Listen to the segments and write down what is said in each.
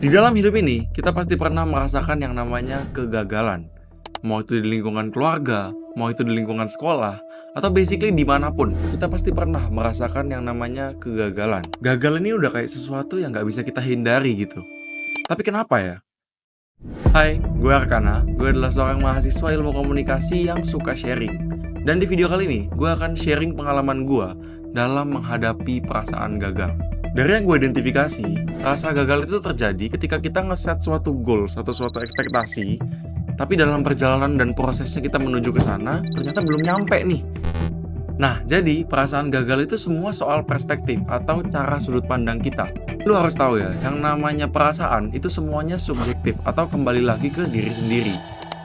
Di dalam hidup ini, kita pasti pernah merasakan yang namanya kegagalan. Mau itu di lingkungan keluarga, mau itu di lingkungan sekolah, atau basically dimanapun, kita pasti pernah merasakan yang namanya kegagalan. Gagal ini udah kayak sesuatu yang gak bisa kita hindari gitu. Tapi kenapa ya? Hai, gue Arkana. Gue adalah seorang mahasiswa ilmu komunikasi yang suka sharing. Dan di video kali ini, gue akan sharing pengalaman gue dalam menghadapi perasaan gagal. Dari yang gue identifikasi, rasa gagal itu terjadi ketika kita ngeset suatu goals atau suatu ekspektasi, tapi dalam perjalanan dan prosesnya kita menuju ke sana, ternyata belum nyampe nih. Nah, jadi perasaan gagal itu semua soal perspektif atau cara sudut pandang kita. Lu harus tahu ya, yang namanya perasaan itu semuanya subjektif atau kembali lagi ke diri sendiri.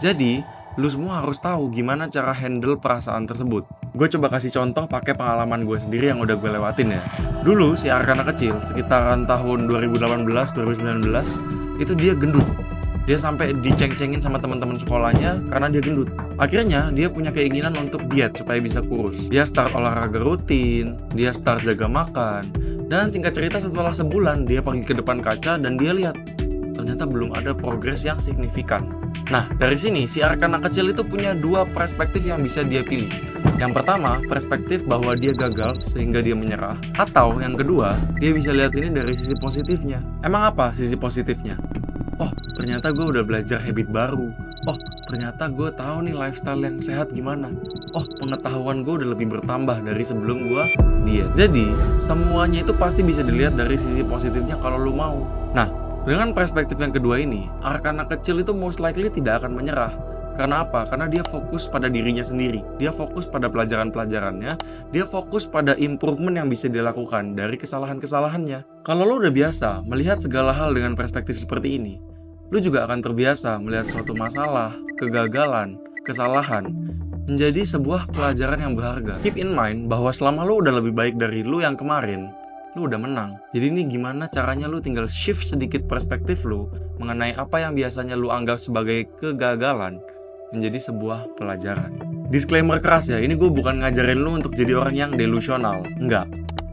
Jadi, lu semua harus tahu gimana cara handle perasaan tersebut. Gue coba kasih contoh pakai pengalaman gue sendiri yang udah gue lewatin ya. Dulu si Arkana kecil, sekitaran tahun 2018-2019, itu dia gendut. Dia sampai diceng-cengin sama teman-teman sekolahnya karena dia gendut. Akhirnya dia punya keinginan untuk diet supaya bisa kurus. Dia start olahraga rutin, dia start jaga makan. Dan singkat cerita setelah sebulan dia pergi ke depan kaca dan dia lihat ternyata belum ada progres yang signifikan. Nah, dari sini si Arkana kecil itu punya dua perspektif yang bisa dia pilih. Yang pertama, perspektif bahwa dia gagal sehingga dia menyerah. Atau yang kedua, dia bisa lihat ini dari sisi positifnya. Emang apa sisi positifnya? Oh, ternyata gue udah belajar habit baru. Oh, ternyata gue tahu nih lifestyle yang sehat gimana. Oh, pengetahuan gue udah lebih bertambah dari sebelum gue diet. Jadi, semuanya itu pasti bisa dilihat dari sisi positifnya kalau lu mau. Nah, dengan perspektif yang kedua ini, Arkana kecil itu most likely tidak akan menyerah. Karena apa? Karena dia fokus pada dirinya sendiri. Dia fokus pada pelajaran-pelajarannya. Dia fokus pada improvement yang bisa dia lakukan dari kesalahan-kesalahannya. Kalau lo udah biasa melihat segala hal dengan perspektif seperti ini, lo juga akan terbiasa melihat suatu masalah, kegagalan, kesalahan menjadi sebuah pelajaran yang berharga. Keep in mind bahwa selama lo udah lebih baik dari lo yang kemarin, lu udah menang. Jadi ini gimana caranya lu tinggal shift sedikit perspektif lu mengenai apa yang biasanya lu anggap sebagai kegagalan menjadi sebuah pelajaran. Disclaimer keras ya, ini gue bukan ngajarin lu untuk jadi orang yang delusional. Enggak.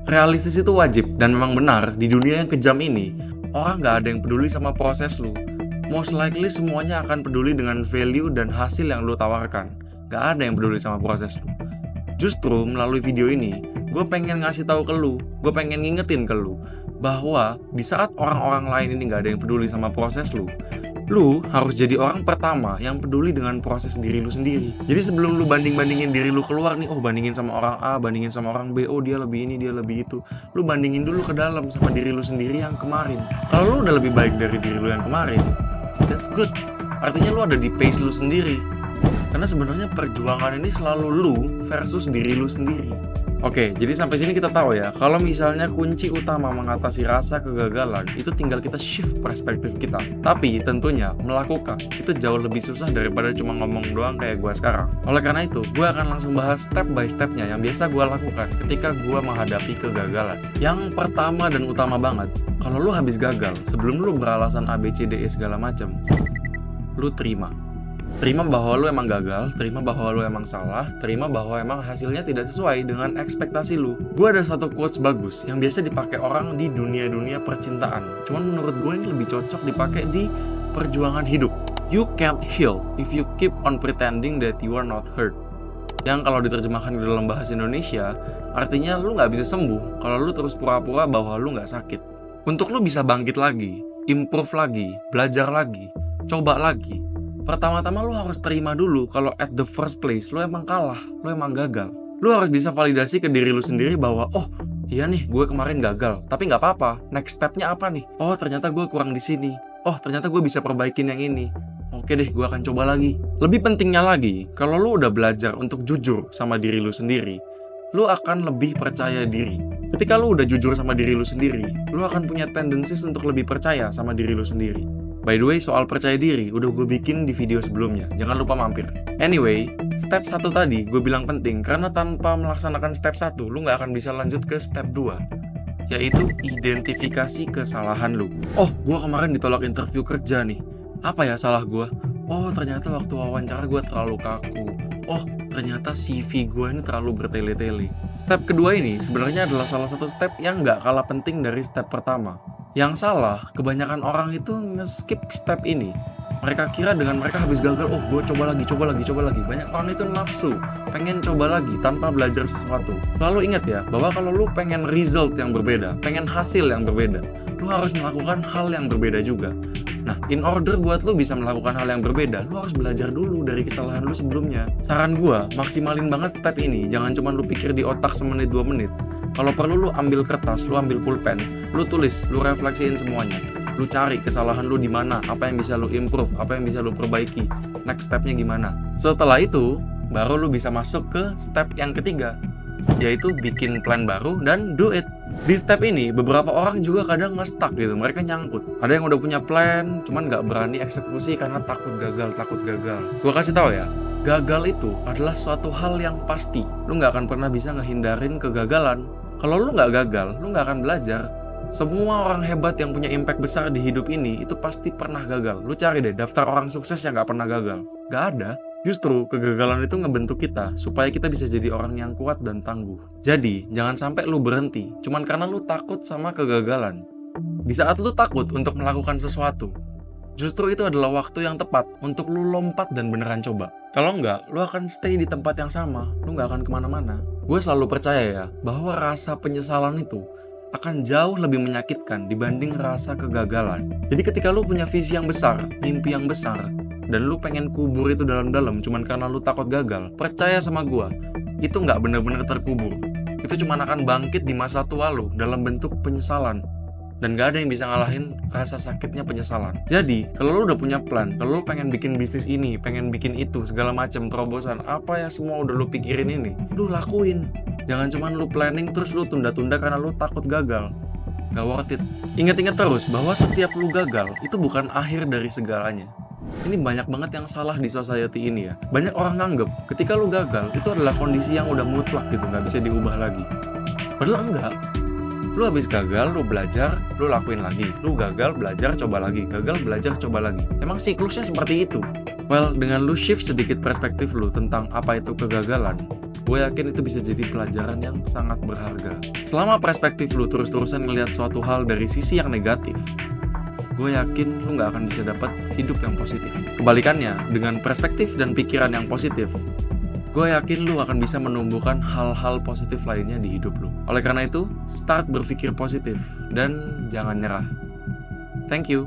Realistis itu wajib dan memang benar di dunia yang kejam ini, orang gak ada yang peduli sama proses lu. Most likely semuanya akan peduli dengan value dan hasil yang lu tawarkan. Gak ada yang peduli sama proses lu. Justru melalui video ini, gue pengen ngasih tahu ke lu, gue pengen ngingetin ke lu bahwa di saat orang-orang lain ini gak ada yang peduli sama proses lu harus jadi orang pertama yang peduli dengan proses diri lu sendiri. Jadi sebelum lu banding-bandingin diri lu keluar nih, oh bandingin sama orang A, bandingin sama orang B, oh dia lebih ini, dia lebih itu, lu bandingin dulu ke dalam sama diri lu sendiri yang kemarin. Kalau lu udah lebih baik dari diri lu yang kemarin, that's good. Artinya lu ada di pace lu sendiri. Karena sebenarnya perjuangan ini selalu lu versus diri lu sendiri. Oke, jadi sampai sini kita tahu ya, kalau misalnya kunci utama mengatasi rasa kegagalan itu tinggal kita shift perspektif kita. Tapi tentunya melakukan itu jauh lebih susah daripada cuma ngomong doang kayak gue sekarang. Oleh karena itu, gue akan langsung bahas step by stepnya yang biasa gue lakukan ketika gue menghadapi kegagalan. Yang pertama dan utama banget, kalau lu habis gagal, sebelum lu beralasan A, B, C, D, E segala macam, lu terima. Terima bahwa lu emang gagal, terima bahwa lu emang salah, terima bahwa emang hasilnya tidak sesuai dengan ekspektasi lu. Gue ada satu quotes bagus yang biasa dipakai orang di dunia-dunia percintaan. Cuman menurut gue ini lebih cocok dipakai di perjuangan hidup. You can't heal if you keep on pretending that you are not hurt. Yang kalau diterjemahkan ke dalam bahasa Indonesia, artinya lu gak bisa sembuh kalau lu terus pura-pura bahwa lu gak sakit. Untuk lu bisa bangkit lagi, improve lagi, belajar lagi, coba lagi, pertama-tama lu harus terima dulu kalau at the first place lu emang kalah, lu emang gagal. Lu harus bisa validasi ke diri lu sendiri bahwa oh iya nih gue kemarin gagal, tapi gak apa-apa, next stepnya apa nih? Oh ternyata gue kurang di sini, oh ternyata gue bisa perbaikin yang ini. Oke deh, gue akan coba lagi. Lebih pentingnya lagi, kalau lu udah belajar untuk jujur sama diri lu sendiri, lu akan lebih percaya diri. Ketika lu udah jujur sama diri lu sendiri, lu akan punya tendencies untuk lebih percaya sama diri lu sendiri. By the way, soal percaya diri udah gue bikin di video sebelumnya, jangan lupa mampir. Anyway, step 1 tadi gue bilang penting karena tanpa melaksanakan step 1, lu gak akan bisa lanjut ke step 2, yaitu identifikasi kesalahan lu. Oh, gue kemarin ditolak interview kerja nih. Apa ya salah gue? Oh, ternyata waktu wawancara gue terlalu kaku. Oh, ternyata CV gue ini terlalu bertele-tele. Step kedua ini sebenarnya adalah salah satu step yang gak kalah penting dari step pertama. Yang salah, kebanyakan orang itu nge-skip step ini. Mereka kira dengan mereka habis gagal, oh gue coba lagi. Banyak orang itu nafsu, pengen coba lagi tanpa belajar sesuatu. Selalu ingat ya, bahwa kalau lu pengen result yang berbeda, pengen hasil yang berbeda, lu harus melakukan hal yang berbeda juga. Nah, in order buat lu bisa melakukan hal yang berbeda, lu harus belajar dulu dari kesalahan lu sebelumnya. Saran gua, maksimalin banget step ini. Jangan cuma lu pikir di otak semenit 2 menit. Kalau perlu lu ambil kertas, lu ambil pulpen, lu tulis, lu refleksiin semuanya. Lu cari kesalahan lu di mana, apa yang bisa lu improve, apa yang bisa lu perbaiki, next stepnya gimana. Setelah itu, baru lu bisa masuk ke step yang ketiga, yaitu bikin plan baru dan do it. Di step ini, beberapa orang juga kadang nge-stuck gitu, mereka nyangkut. Ada yang udah punya plan, cuman nggak berani eksekusi karena takut gagal. Gua kasih tahu ya, gagal itu adalah suatu hal yang pasti. Lu nggak akan pernah bisa ngehindarin kegagalan. Kalau lu nggak gagal, lu nggak akan belajar. Semua orang hebat yang punya impact besar di hidup ini itu pasti pernah gagal. Lu cari deh daftar orang sukses yang gak pernah gagal. Gak ada. Justru kegagalan itu ngebentuk kita supaya kita bisa jadi orang yang kuat dan tangguh. Jadi jangan sampai lu berhenti cuman karena lu takut sama kegagalan. Di saat lu takut untuk melakukan sesuatu, justru itu adalah waktu yang tepat untuk lu lompat dan beneran coba. Kalau enggak, lu akan stay di tempat yang sama. Lu gak akan kemana-mana. Gue selalu percaya ya bahwa rasa penyesalan itu akan jauh lebih menyakitkan dibanding rasa kegagalan. Jadi ketika lu punya visi yang besar, mimpi yang besar, dan lu pengen kubur itu dalam-dalam cuman karena lu takut gagal, percaya sama gua, itu nggak bener-bener terkubur. Itu cuman akan bangkit di masa tua lu dalam bentuk penyesalan. Dan gak ada yang bisa ngalahin rasa sakitnya penyesalan. Jadi, kalau lu udah punya plan, kalau lu pengen bikin bisnis ini, pengen bikin itu, segala macam terobosan, apa yang semua udah lu pikirin ini, lu lakuin. Jangan cuman lu planning terus lu tunda-tunda karena lu takut gagal. Gak worth it. Ingat-ingat terus bahwa setiap lu gagal itu bukan akhir dari segalanya. Ini banyak banget yang salah di society ini ya. Banyak orang nganggep ketika lu gagal itu adalah kondisi yang udah mutlak gitu, gak bisa diubah lagi. Padahal enggak. Lu habis gagal, lu belajar, lu lakuin lagi. Lu gagal, belajar, coba lagi. Gagal, belajar, coba lagi. Emang siklusnya seperti itu. Well, dengan lu shift sedikit perspektif lu tentang apa itu kegagalan, gue yakin itu bisa jadi pelajaran yang sangat berharga. Selama perspektif lu terus-terusan ngelihat suatu hal dari sisi yang negatif, gue yakin lu gak akan bisa dapat hidup yang positif. Kebalikannya, dengan perspektif dan pikiran yang positif, gue yakin lu akan bisa menumbuhkan hal-hal positif lainnya di hidup lu. Oleh karena itu, start berpikir positif dan jangan nyerah. Thank you.